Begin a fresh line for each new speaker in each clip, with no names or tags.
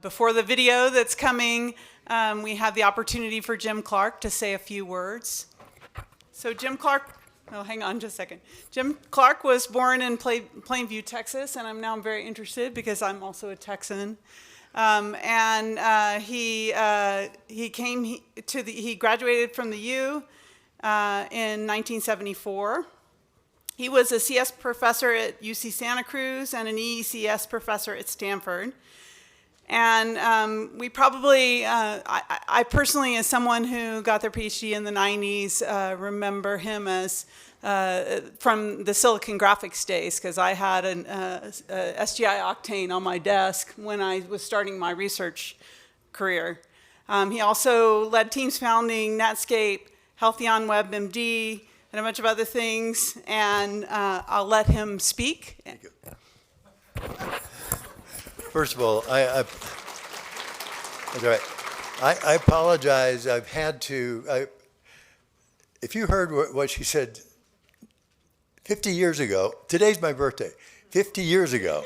Before the video that's coming, we have the opportunity for Jim Clark to say a few words. So Jim Clark, oh, hang on just a second. Jim Clark was born in Plainview, Texas, and I'm very interested because I'm also a Texan. He graduated from the U in 1974. He was a CS professor at UC Santa Cruz and an EECS professor at Stanford. And we probably, I personally, as someone who got their PhD in the 90s, remember him as from the Silicon Graphics days, because I had an SGI Octane on my desk when I was starting my research career. He also led teams founding Netscape, Healthion WebMD, and a bunch of other things, and I'll let him speak.
Thank you. First of all, that's all right. I apologize. I've had to. If you heard what she said 50 years ago, today's my birthday. 50 years ago.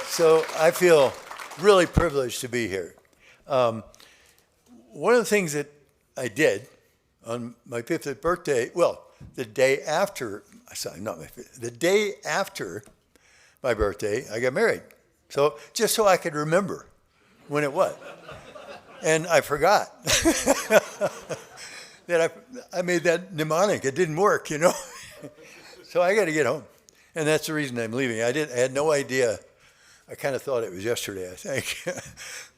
So I feel really privileged to be here. One of the things that I did on my 50th birthday, well, the day after my birthday, I got married. So just so I could remember when it was. And I forgot that I made that mnemonic. It didn't work, you know. So I got to get home. And that's the reason I'm leaving. I had no idea. I kind of thought it was yesterday, I think.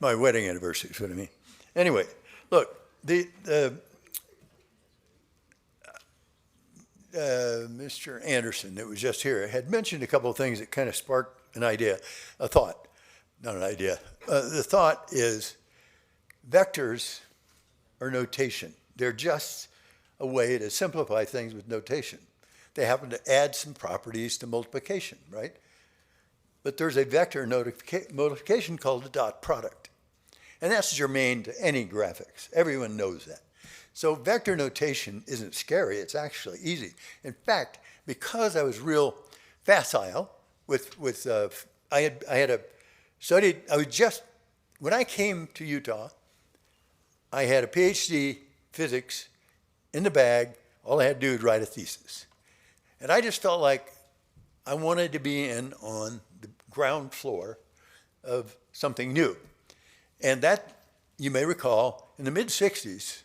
My wedding anniversary is what I mean. Anyway, look, Mr. Anderson, that was just here, had mentioned a couple of things that kind of sparked an idea, a thought, not an idea. The thought is vectors are notation. They're just a way to simplify things with notation. They happen to add some properties to multiplication, right? But there's a vector multiplication called a dot product. And that's germane to any graphics. Everyone knows that. So vector notation isn't scary, it's actually easy. In fact, because I was real facile when I came to Utah, I had a PhD physics in the bag. All I had to do was write a thesis. And I just felt like I wanted to be in on the ground floor of something new. And that, you may recall, in the mid-60s,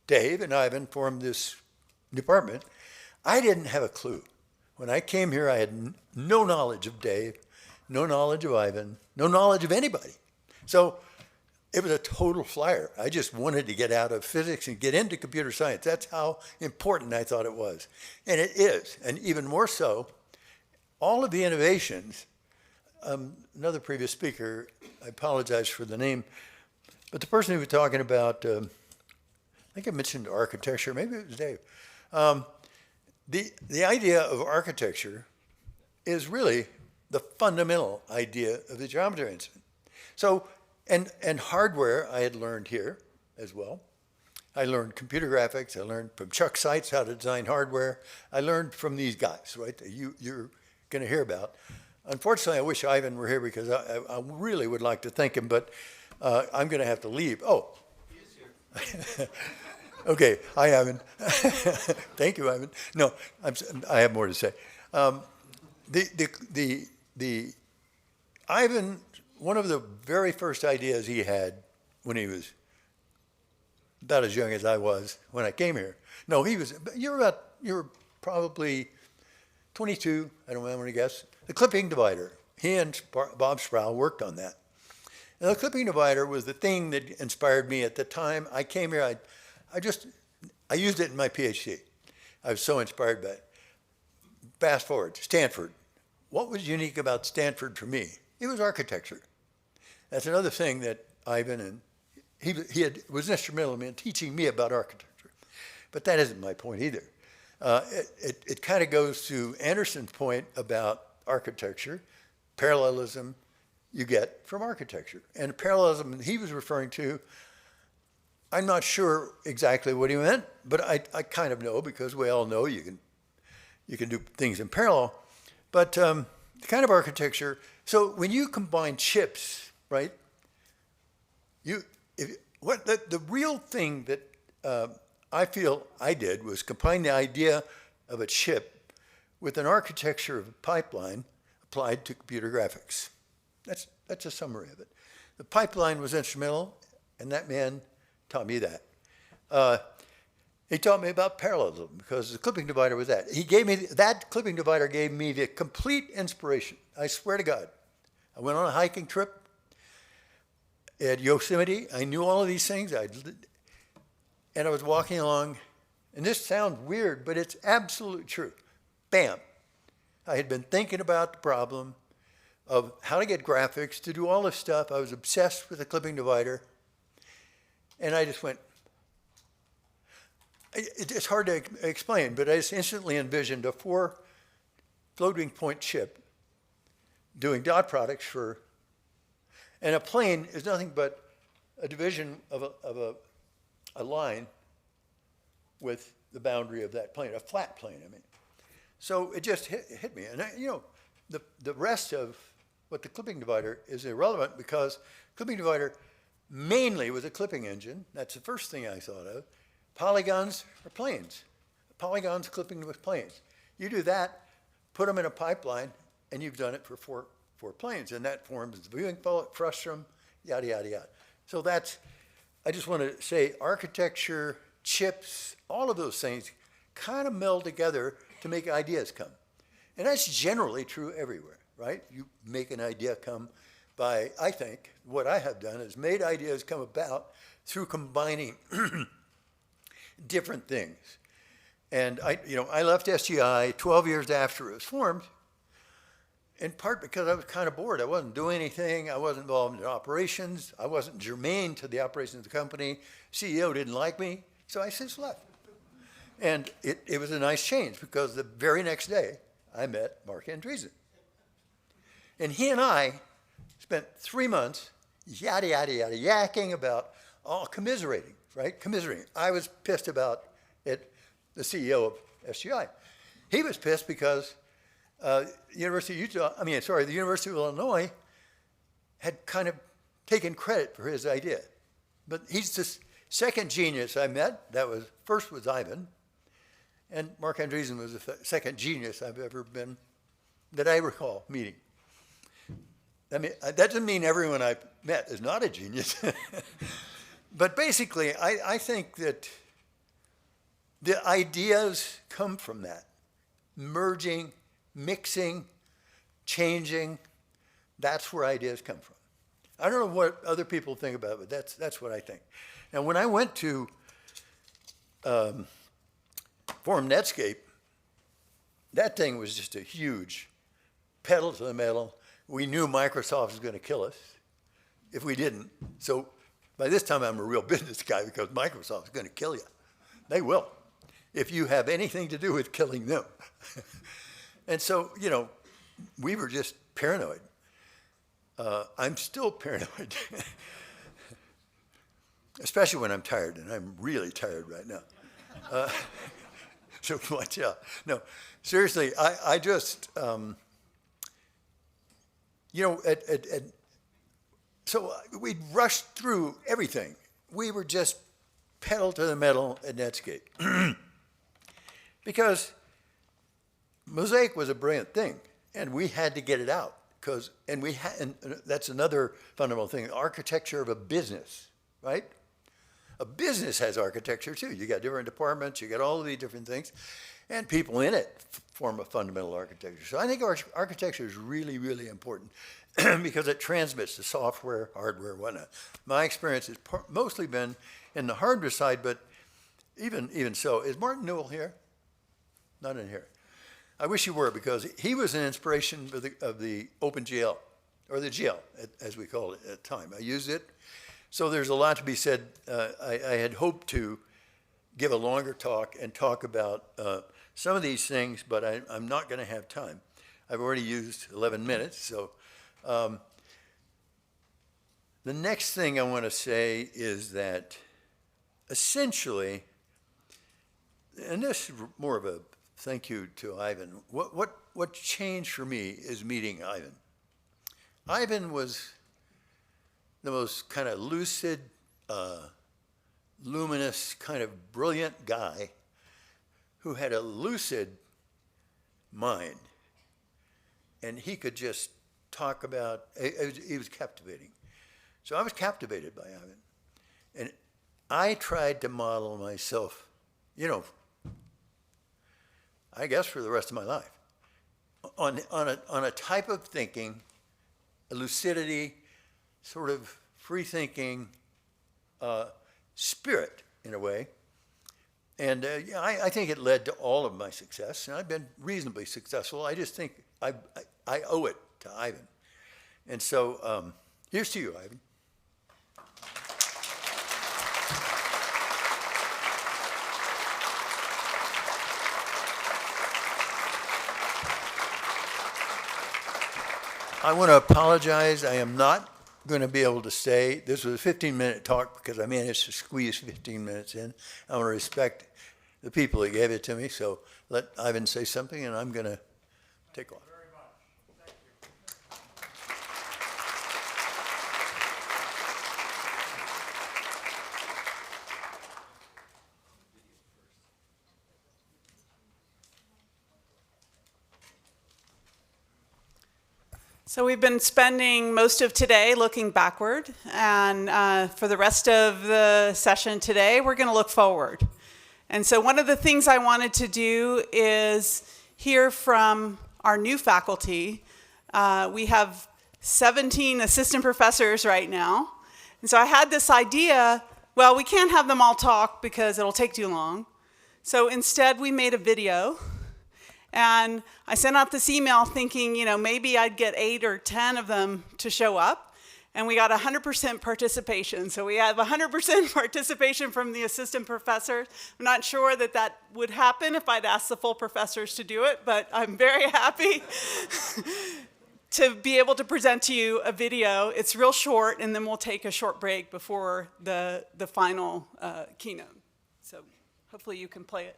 Dave and Ivan formed this department. I didn't have a clue. When I came here, I had no knowledge of Dave, no knowledge of Ivan, no knowledge of anybody. So it was a total flyer. I just wanted to get out of physics and get into computer science. That's how important I thought it was. And it is, and even more so, all of the innovations, another previous speaker, I apologize for the name, but the person who was talking about, I think I mentioned architecture, maybe it was Dave. The idea of architecture is really the fundamental idea of the geometry instrument. So, and hardware I had learned here as well. I learned computer graphics, I learned from Chuck Seitz how to design hardware. I learned from these guys, right, that you're gonna hear about. Unfortunately, I wish Ivan were here because I really would like to thank him, but I'm gonna have to leave. Oh. He is here. Okay, hi, Ivan. Thank you, Ivan. No, I have more to say. Ivan, one of the very first ideas he had when he was about as young as I was when I came here. No, you were probably 22, I don't know, I'm gonna guess. The clipping divider. He and Bob Sproul worked on that. And the clipping divider was the thing that inspired me at the time I came here. I used it in my PhD. I was so inspired by it. Fast forward, Stanford. What was unique about Stanford for me? It was architecture. That's another thing that Ivan and was instrumental in teaching me about architecture. But that isn't my point either. It kind of goes to Anderson's point about architecture, parallelism you get from architecture. And parallelism he was referring to, I'm not sure exactly what he meant, but I kind of know because we all know you can do things in parallel. But the kind of architecture. So when you combine chips, right? The real thing that I feel I did was combine the idea of a chip with an architecture of a pipeline applied to computer graphics. That's a summary of it. The pipeline was instrumental, and that man taught me that. He taught me about parallelism because the clipping divider was that. That clipping divider gave me the complete inspiration. I swear to God. I went on a hiking trip at Yosemite. I knew all of these things. And I was walking along, and this sounds weird, but it's absolutely true. Bam. I had been thinking about the problem of how to get graphics, to do all this stuff. I was obsessed with the clipping divider. And I just went, it's hard to explain, but I just instantly envisioned a 4 floating point chip doing dot products for, and a plane is nothing but a division of a line with the boundary of that plane, a flat plane, I mean. So it just hit me. And the rest of what the clipping divider is irrelevant because clipping divider mainly was a clipping engine. That's the first thing I thought of. Polygons are planes. Polygons clipping with planes. You do that, put them in a pipeline, and you've done it for four planes. And that forms the viewing frustrum, yada, yada, yada. So I just want to say architecture, chips, all of those things kind of meld together to make ideas come. And that's generally true everywhere, right? You make an idea come by, I think, what I have done is made ideas come about through combining different things. And I left SGI 12 years after it was formed, in part because I was kind of bored. I wasn't doing anything. I wasn't involved in operations. I wasn't germane to the operations of the company. CEO didn't like me, so I just left. And it was a nice change because the very next day, I met Mark Andreessen. And he and I spent 3 months, yada, yada, yada, yakking about, commiserating, right? Commiserating. I was pissed about it, the CEO of SGI. He was pissed because the University of Illinois had kind of taken credit for his idea. But he's the second genius I met. First was Ivan, and Mark Andreessen was the second genius I've ever been, that I recall meeting. I mean, that doesn't mean everyone I met is not a genius. But basically, I think that the ideas come from that. Merging, mixing, changing, that's where ideas come from. I don't know what other people think about it, but that's what I think. And when I went to form Netscape, that thing was just a huge pedal to the metal. We knew Microsoft was going to kill us if we didn't. So by this time, I'm a real business guy because Microsoft is going to kill you. They will, if you have anything to do with killing them. And so, we were just paranoid. I'm still paranoid, especially when I'm tired, and I'm really tired right now. So watch out. No, seriously, I just, so we'd rushed through everything. We were just pedal to the metal at Netscape. Because Mosaic was a brilliant thing, and we had to get it out. And that's another fundamental thing, architecture of a business, right? A business has architecture too. You got different departments, you got all of these different things, and people in it form a fundamental architecture. So I think architecture is really, really important because it transmits the software, hardware, whatnot. My experience has mostly been in the hardware side, but even so, is Martin Newell here? Not in here. I wish he were, because he was an inspiration of the OpenGL, or the GL, as we called it at the time. I used it. So there's a lot to be said. I had hoped to give a longer talk and talk about some of these things, but I'm not going to have time. I've already used 11 minutes. So the next thing I want to say is that essentially, and this is more of a thank you to Ivan, what what changed for me is meeting Ivan. Ivan was the most kind of lucid, luminous, kind of brilliant guy who had a lucid mind. And he could just talk about, he was captivating. So I was captivated by Ivan. And I tried to model myself, you know, I guess for the rest of my life, on a type of thinking, a lucidity, sort of free-thinking spirit, in a way. And I think it led to all of my success, and I've been reasonably successful. I just think I owe it to Ivan. And so here's to you, Ivan. I want to apologize. I am not going to be able to stay. This was a 15-minute talk because I managed to squeeze 15 minutes in. I want to respect the people that gave it to me, so let Ivan say something, and I'm going to take off.
Very much. Thank you.
So we've been spending most of today looking backward, and for the rest of the session today, we're going to look forward. And so one of the things I wanted to do is hear from our new faculty. We have 17 assistant professors right now, and so I had this idea, well, we can't have them all talk because it'll take too long. So instead, we made a video. And I sent out this email thinking, you know, maybe I'd get 8 or 10 of them to show up. And we got 100% participation. So we have 100% participation from the assistant professors. I'm not sure that that would happen if I'd asked the full professors to do it, but I'm very happy to be able to present to you a video. It's real short, and then we'll take a short break before the final keynote. So hopefully you can play it.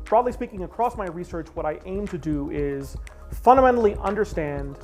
Broadly speaking, across my research, what I aim to do is fundamentally understand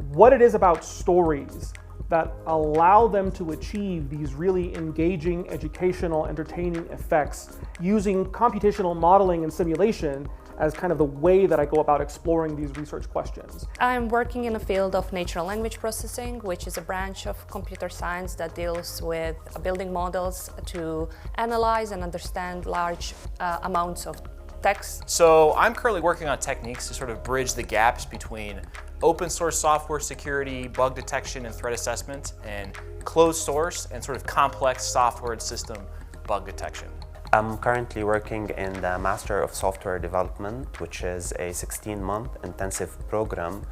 what it is about stories that allow them to achieve these really engaging, educational, entertaining effects using computational modeling and simulation as kind of the way that I go about exploring these research questions.
I'm working in a field of natural language processing, which is a branch of computer science that deals with building models to analyze and understand large amounts of text.
So I'm currently working on techniques to sort of bridge the gaps between open source software security, bug detection and threat assessment, and closed source and sort of complex software and system bug detection.
I'm currently working in the Master of Software Development, which is a 16-month intensive program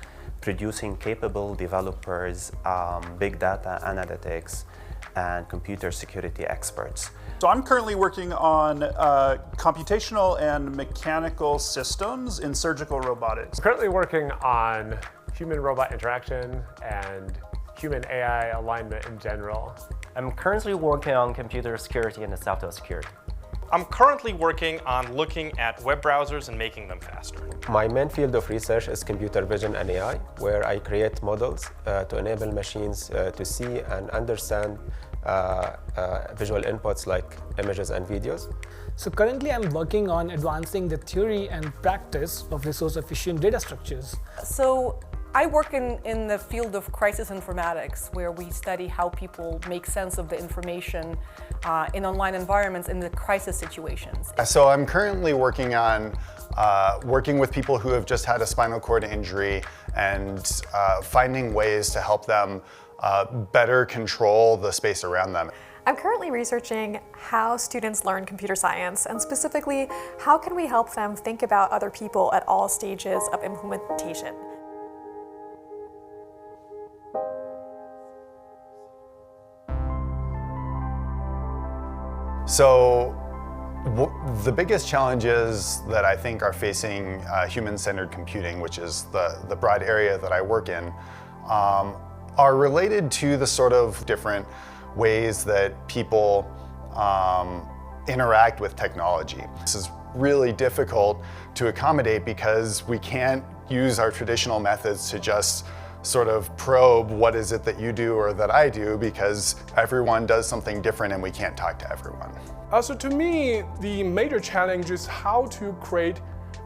producing capable developers, big data analytics, and computer security experts.
So I'm currently working on computational and mechanical systems in surgical robotics.
Currently working on human-robot interaction and human-AI alignment in general.
I'm currently working on computer security and software security.
I'm currently working on looking at web browsers and making them faster.
My main field of research is computer vision and AI, where I create models to enable machines to see and understand visual inputs like images and videos.
So currently I'm working on advancing the theory and practice of resource-efficient data structures.
So I work in the field of crisis informatics, where we study how people make sense of the information in online environments in the crisis situations.
So I'm currently working on working with people who have just had a spinal cord injury and finding ways to help them better control the space around them.
I'm currently researching how students learn computer science, and specifically, how can we help them think about other people at all stages of implementation.
So The biggest challenges that I think are facing human-centered computing, which is the broad area that I work in, are related to the sort of different ways that people interact with technology. This is really difficult to accommodate because we can't use our traditional methods to just sort of probe what is it that you do or that I do, because everyone does something different and we can't talk to everyone.
So to me, the major challenge is how to create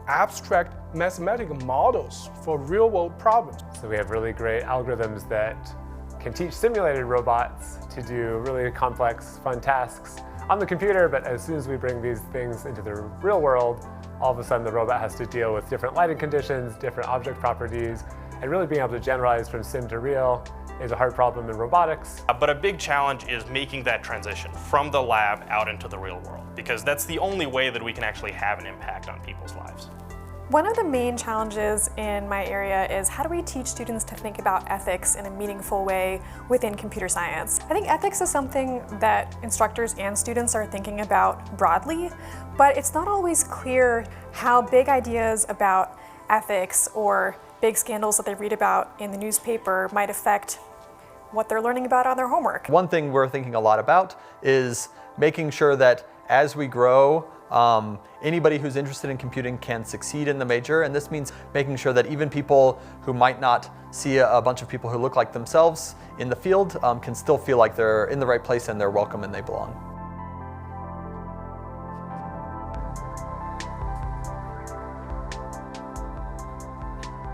abstract mathematical models for real-world problems.
So we have really great algorithms that can teach simulated robots to do really complex, fun tasks on the computer, but as soon as we bring these things into the real world, all of a sudden the robot has to deal with different lighting conditions, different object properties, and really being able to generalize from sim to real is a hard problem in robotics.
But a big challenge is making that transition from the lab out into the real world, because that's the only way that we can actually have an impact on people's lives.
One of the main challenges in my area is how do we teach students to think about ethics in a meaningful way within computer science? I think ethics is something that instructors and students are thinking about broadly, but it's not always clear how big ideas about ethics or big scandals that they read about in the newspaper might affect what they're learning about on their homework.
One thing we're thinking a lot about is making sure that as we grow, anybody who's interested in computing can succeed in the major, and this means making sure that even people who might not see a bunch of people who look like themselves in the field can still feel like they're in the right place and they're welcome and they belong.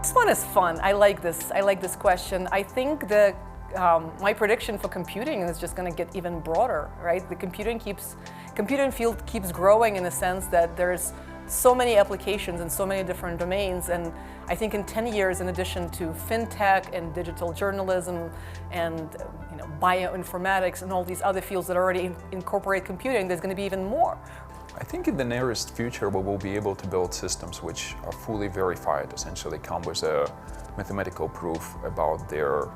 This one is fun. I like this question. I think the my prediction for computing is just going to get even broader, right? The computing field keeps growing in the sense that there's so many applications in so many different domains, and I think in 10 years, in addition to fintech and digital journalism and bioinformatics and all these other fields that already incorporate computing, there's going to be even more.
I think in the nearest future we will be able to build systems which are fully verified, essentially come with a mathematical proof about their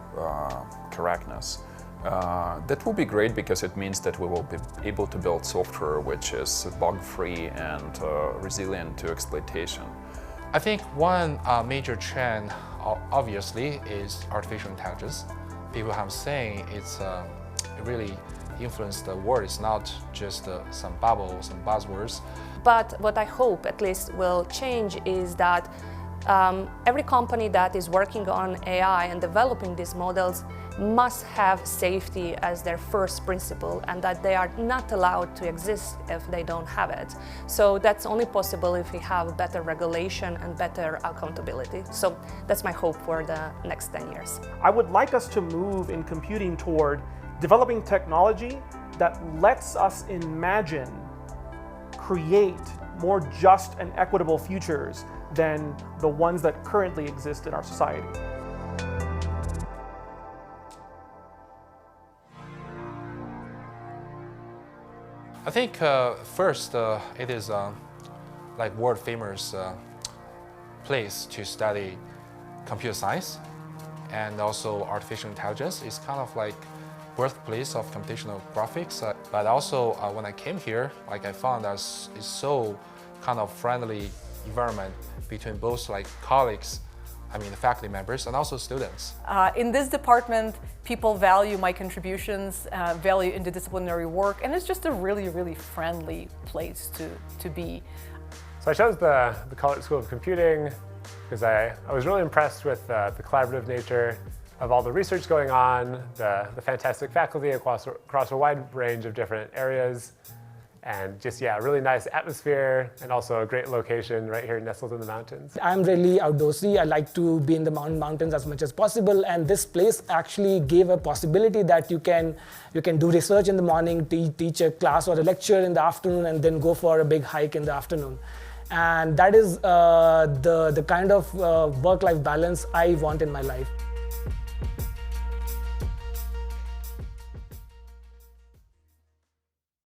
correctness. That will be great because it means that we will be able to build software which is bug-free and resilient to exploitation.
I think one major trend, obviously, is artificial intelligence. People have saying it's really influenced the world. It's not just some bubbles, some buzzwords.
But what I hope at least will change is that every company that is working on AI and developing these models must have safety as their first principle, and that they are not allowed to exist if they don't have it. So that's only possible if we have better regulation and better accountability. So that's my hope for the next 10 years.
I would like us to move in computing toward developing technology that lets us imagine, create more just and equitable futures than the ones that currently exist in our society.
I think first it is like world famous place to study computer science, and also artificial intelligence is kind of like birthplace of computational graphics. But also when I came here, like I found that it's so kind of friendly environment between both like colleagues, I mean the faculty members, and also students.
In this department, people value my contributions, value interdisciplinary work, and it's just a really, really friendly place to be.
So I chose the Kahlert School of Computing because I was really impressed with the collaborative nature of all the research going on, the fantastic faculty across a wide range of different areas, and just, yeah, a really nice atmosphere and also a great location right here nestled in the mountains.
I'm really outdoorsy. I like to be in the mountains as much as possible, and this place actually gave a possibility that you can do research in the morning, teach a class or a lecture in the afternoon, and then go for a big hike in the afternoon. And that is the kind of work-life balance I want in my life.